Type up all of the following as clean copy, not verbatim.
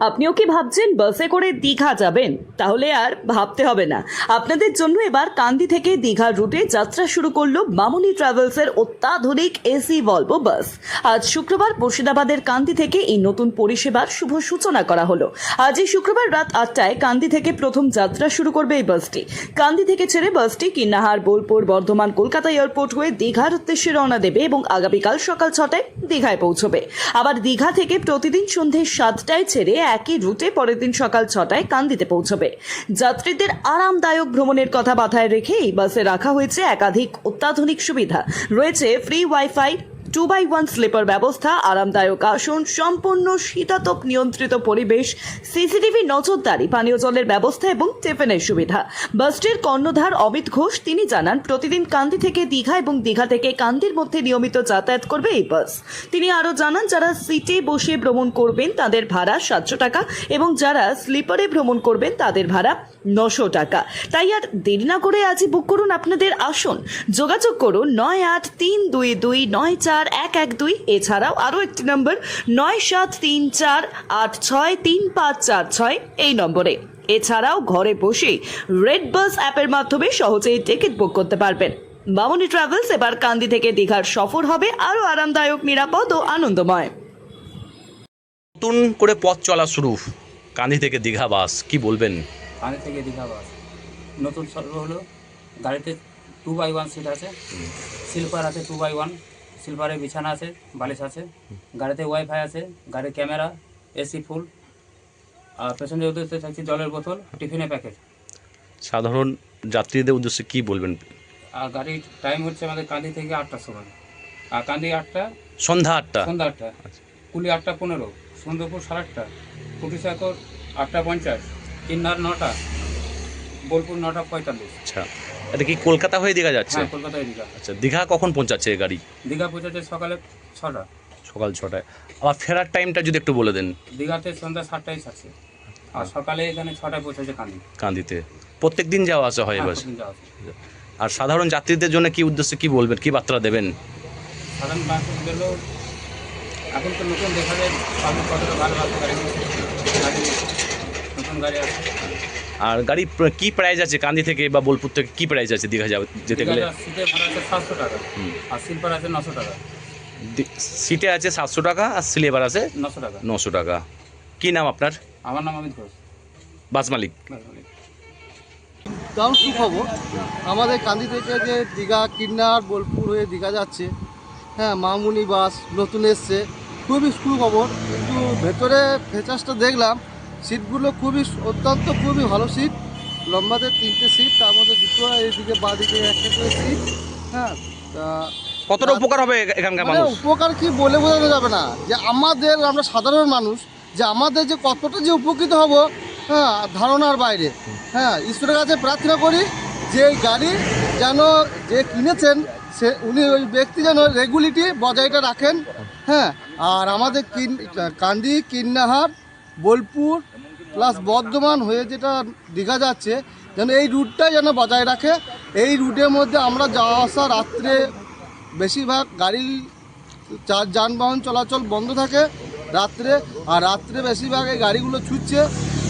আপনিও কি ভাবছেন বাসে করে দীঘা যাবেন? তাহলে আর ভাবতে হবে না, আপনাদের জন্য এবার কান্দি থেকে দীঘার রুটে যাত্রা শুরু করলো মামুনি ট্রাভেলসের অত্যাধুনিক এসি ভলভো বাস। আজ শুক্রবার মুর্শিদাবাদের কান্দি থেকে এই নতুন পরিষেবার শুভ সূচনা করা হলো। আজই শুক্রবার রাত 8টায় কান্দি থেকে প্রথম যাত্রা শুরু করবে এই বাসটি। কান্দি থেকে ছেড়ে বাসটি কিন্নাহার, বোলপুর, বর্ধমান, কলকাতা এয়ারপোর্ট হয়ে দীঘার উদ্দেশ্যে রওনা দেবে এবং আগামীকাল সকাল 6টায় দীঘায় পৌঁছবে। আবার দীঘা থেকে প্রতিদিন সন্ধ্যে 7টায় ছেড়ে একই রুটে পরের দিন সকাল 6টায় কান্দিতে পৌঁছবে। যাত্রীদের আরামদায়ক ভ্রমণের কথা মাথায় রেখে এই বাসে রাখা হয়েছে একাধিক অত্যাধুনিক সুবিধা। রয়েছে ফ্রি ওয়াইফাই, 2x1 স্লিপার ব্যবস্থা, আরামদায়ক আসন, সম্পূর্ণ শীতাতপ নিয়ন্ত্রিত পরিবেশ, সিসিটিভি নজরদারি, পানীয় জলের ব্যবস্থা এবং টিফিনের সুবিধা। বাসটির কর্ণধার অমিত ঘোষ তিনি জানান, প্রতিদিন কান্দি থেকে দীঘা এবং দীঘা থেকে কান্দির মধ্যে নিয়মিত যাতায়াত করবে এই বাস। তিনি আরও জানান, যারা সিটে বসে ভ্রমণ করবেন তাদের ভাড়া 700 টাকা এবং যারা স্লিপারে ভ্রমণ করবেন তাদের ভাড়া 900 টাকা। তাই আর দেরি না করে আজই বুক করুন আপনাদের আসন। যোগাযোগ করুন 9832294112। এছাড়াও আরও একটি নম্বর 9734863546 এই নম্বরে। এছাড়াও ঘরে বসে রেড বাস অ্যাপের মাধ্যমে সহজেই টিকিট বুক করতে পারবেন। মামুনি ট্রাভেলস এবার কান্দি থেকে দীঘার সফর হবে আরও আরামদায়ক, নিরাপদ ও আনন্দময়। নতুন করে পথ চলা শুরু কান্দি থেকে দীঘা বাস, কি বলবেন? কান্দি থেকে দীঘা বাস নতুন শুরু হলো। গাড়িতে 2x1 সিট আছে, স্লিপার আছে 2x1, স্লিপারে বিছানা আছে, বালিশ আছে, গাড়িতে ওয়াইফাই আছে, গাড়ির ক্যামেরা, এসি ফুল, আর পেছনের উদ্দেশ্যে থাকছে জলের বোতল, টিফিনের প্যাকেট। সাধারণ যাত্রীদের উদ্দেশ্যে কি বলবেন? আর গাড়ির টাইম হচ্ছে আমাদের কান্দি থেকে 8টার সময়, আর কান্দি 8টা, সন্ধ্যা 8টা, সন্ধ্যা 8টা, কুলি 8টা15, সুন্দরপুর 8:30, কুটিসাগর 8টা50, কিন্নার 9টা, বোলপুর 9টা45। আচ্ছা, এটা কি কলকাতা হয়ে দীঘা যাচ্ছে? হ্যাঁ, কলকাতায় দীঘা। আচ্ছা, দীঘা কখন পৌঁছাচ্ছে এই গাড়ি? দীঘা পৌঁছাচ্ছে সকালে 6টা, সকাল 6টায়। আবার ফেরার টাইমটা যদি একটু বলে দেন। দীঘাতে সন্ধ্যা 7টায় ছাড়ছে, আর সকালে এখানে 6টায় পৌঁছেছে কান্দি। কান্দিতে প্রত্যেক দিন যাওয়া আসা হয় বাস। প্রতিদিন যাওয়া আসে। আর সাধারণ যাত্রীদের জন্য কি উদ্দেশ্যে কি বলবেন, কি বার্তা দেবেন? সাধারণ বাস গেলেও এখন তো নতুন দেখা যায় সামনে কতটা ভালো ভালো গাড়ি নতুন গাড়ি আছে। আর গাড়ি কি প্রাইস আছে কান্দি থেকে বা বোলপুর থেকে, কি প্রাইস আছে দীঘা যেতে গেলে? সিটের ভাড়া আছে 700 টাকা, আর স্লিপার আছে 900 টাকা। সিটে আছে 700 টাকা আর স্লিপার আছে 900 টাকা। 900 টাকা। কি নাম আপনার? আমার নাম অমিত ঘোষ, বাস মালিক। দারুণ সুখবর। আমাদের কান্দি থেকে যে দীঘা, কিন্নার, বোলপুর হয়ে দীঘা যাচ্ছে, হ্যাঁ, মামুনি বাস নতুন এসছে, খুবই সুখবর। কিন্তু ভেতরে ফেচার্সটা দেখলাম, সিটগুলো খুবই ভালো সিট। লম্বাতে 3টে সিট, তার মধ্যে 2টো এইদিকে বাঁ দিকে একটা করে সিট। হ্যাঁ, তা কতটা উপকার হবে এখানকার মানে মানুষ? উপকার কি বলে বোঝানো যাবে না, যে আমরা সাধারণ মানুষ যে আমাদের যে কতটা যে উপকৃত হব, হ্যাঁ, ধারণার বাইরে। হ্যাঁ, ঈশ্বরের কাছে প্রার্থনা করি যে এই গাড়ি যেন যে কিনেছেন উনি ওই ব্যক্তি যেন রেগুলিটি বজায়টা রাখেন। হ্যাঁ, আর আমাদের কান্দি, কিন্নাহার, বোলপুর প্লাস বর্ধমান হয়ে যেটা দীঘা যাচ্ছে, যেন এই রুটটাই যেন বজায় রাখে। এই রুটের মধ্যে আমরা যাওয়া আসা রাত্রে বেশিরভাগ গাড়ি যানবাহন চলাচল বন্ধ থাকে রাত্রে, আর রাত্রে বেশিরভাগ এই গাড়িগুলো ছুটছে।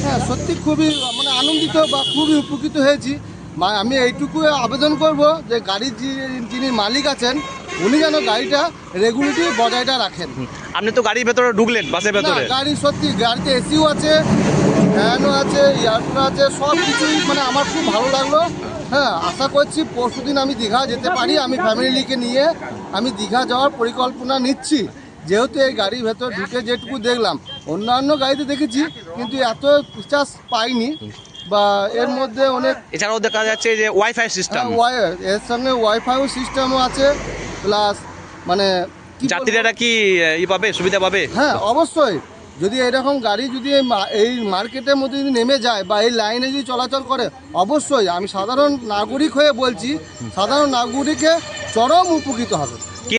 হ্যাঁ, সত্যি খুবই মানে আনন্দিত বা খুবই উপকৃত হয়েছি। আমি এইটুকু আবেদন করব যে গাড়ির যিনি মালিক আছেন উনি যেন গাড়িটা রেগুলেটরি বজায়টা রাখেন। আপনি তো গাড়ির ভেতরে ঢুকলেন, বাসের ভেতরে। গাড়ি সত্যি, গাড়িতে এসিও আছে, ফ্যানও আছে, এয়ারফোন আছে, সব কিছুই মানে আমার খুব ভালো লাগলো। হ্যাঁ, আশা করছি পরশুদিন আমি দীঘা যেতে পারি। আমি ফ্যামিলিকে নিয়ে আমি দীঘা যাওয়ার পরিকল্পনা নিচ্ছি, যেহেতু এই গাড়ির ভেতর ঢুকে যেটুকু দেখলাম, অন্যান্য গাড়িতে দেখেছি কিন্তু এত ফিচার্স পাইনি, বা এর মধ্যে অনেক এছাড়াও দেখা যাচ্ছে যে ওয়াইফাই সিস্টেম, এর সঙ্গে ওয়াইফাই সিস্টেমও আছে, প্লাস মানে যাত্রীরা কি পাবে, সুবিধা পাবে? হ্যাঁ, অবশ্যই। যদি এরকম গাড়ি যদি এই মার্কেটের মধ্যে যদি নেমে যায় বা এই লাইনে যদি চলাচল করে, অবশ্যই আমি সাধারণ নাগরিক হয়ে বলছি, সাধারণ নাগরিকে চরম উপকৃত হবে।